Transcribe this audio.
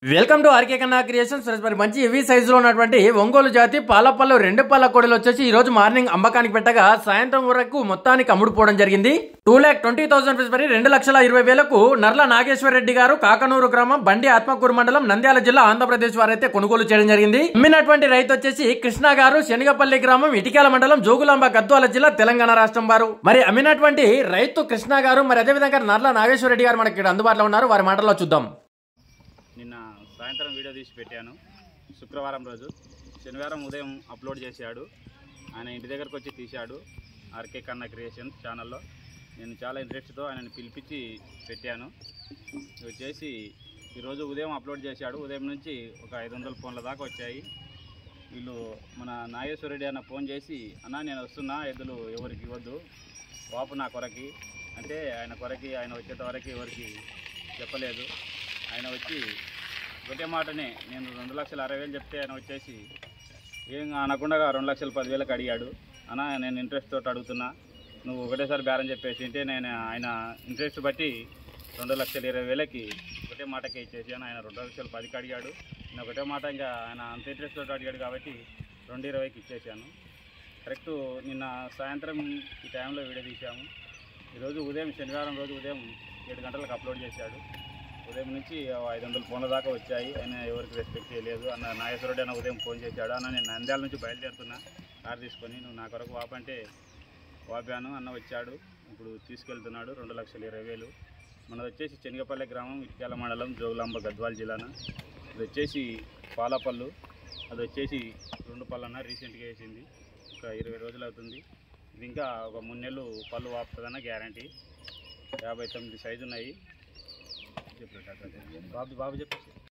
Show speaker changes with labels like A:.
A: Welcome to RK కన్నా creations. మరి మంచి హెవీ సైజులో ఉన్నటువంటి ఒంగోలు జాతి పాలపళ్ళు 2 పళ్ళ కోడలు వచ్చేసి ఈ రోజు మార్నింగ్ అమ్మకానికి పెట్టగా సాయంత్రం వరకు మొత్తానికి అమ్ముడుపోవడం జరిగింది. 2,20,000 రూపీస్ మరి 2,20,000కు నర్ల నాగేశ్వర రెడ్డి గారు కాకనూరు గ్రామం బండి ఆత్మకూరు మండలం నంద్యాల జిల్లా ఆంధ్రప్రదేశ్ వారైతే కొనుగోలు చేయడం జరిగింది. అమ్మినటువంటి రైతు వచ్చేసి కృష్ణ గారు శనగపల్లి గ్రామం ఇటికాల మండలం జోగులాంబ గద్వాల జిల్లా తెలంగాణ రాష్ట్రం వారు. మరి అమ్మినటువంటి రైతు కృష్ణ గారు మరి అదేవిధంగా నర్ల నాగేశ్వర రెడ్డి గారు మనకి ఇక్కడ అందుబాటులో ఉన్నారు. వారి మాటల్లో చూద్దాం.
B: నిన్న సాయంత్రం వీడియో తీసి పెట్టాను. శుక్రవారం రోజు, శనివారం ఉదయం అప్లోడ్ చేశాడు. ఆయన ఇంటి దగ్గరకు వచ్చి తీశాడు. ఆర్కే కన్నా క్రియేషన్స్ ఛానల్లో నేను చాలా ఇంట్రెస్ట్తో ఆయనని పిలిపించి పెట్టాను. వచ్చేసి ఈరోజు ఉదయం అప్లోడ్ చేశాడు. ఉదయం నుంచి ఒక 500 ఫోన్ల దాకా వచ్చాయి. వీళ్ళు మన నాగేశ్వరరెడ్డి అన్న ఫోన్ చేసి, అన్న నేను వస్తున్నా, ఎద్దులు ఎవరికి ఇవ్వద్దు, వాపు నా కొరకి అంటే ఆయన కొరకి ఆయన వచ్చేంత వరకు ఎవరికి చెప్పలేదు. ఆయన వచ్చి ఒకటే మాటనే నేను 2,60,000 చెప్తే ఆయన వచ్చేసి ఏం అనకుండా 2,10,000కి అడిగాడు. అన్న నేను ఇంట్రెస్ట్ తోటి అడుగుతున్నా, నువ్వు ఒకటేసారి బేరం చెప్పేసి అంటే నేను ఆయన ఇంట్రెస్ట్ బట్టి 2,20,000కి ఒకటే మాటకే ఇచ్చేసాను. ఆయన 2,10,000కి అడిగాడు. నేను ఒకటే మాట ఇంకా ఆయన అంత ఇంట్రెస్ట్ తోటి అడిగాడు కాబట్టి 2,20,000కి ఇచ్చేసాను. కరెక్ట్ నిన్న సాయంత్రం ఈ టైంలో వీడియో తీసాము. ఈరోజు ఉదయం శనివారం రోజు ఉదయం 7 గంటలకు అప్లోడ్ చేశాడు. ఉదయం నుంచి 500 ఫోన్ల దాకా వచ్చాయి. ఆయన ఎవరికి రెస్పెక్ట్ చేయలేదు. అన్న నాగేశ్వరరెడ్డి అన్న ఉదయం ఫోన్ చేశాడు. అన్న నేను నంద్యాల నుంచి బయలుదేరుతున్నా, కారు తీసుకొని, నువ్వు నా కొరకు వాపంటే వాపాను. అన్న వచ్చాడు, ఇప్పుడు తీసుకెళ్తున్నాడు. 2,20,000. మనది వచ్చేసి శనగపల్లి గ్రామం ఇటికాల మండలం జోగులాంబ గద్వాల జిల్లాన. ఇది వచ్చేసి పాలపళ్ళు, అది వచ్చేసి 2 పళ్ళన్న రీసెంట్గా వేసింది. ఒక 20 రోజులు అవుతుంది. ఇది ఇంకా ఒక 3 నెలలు పళ్ళు వాపుతుందన్న గ్యారంటీ. 59 సైజు ఉన్నాయి. బాబు చెప్పేసి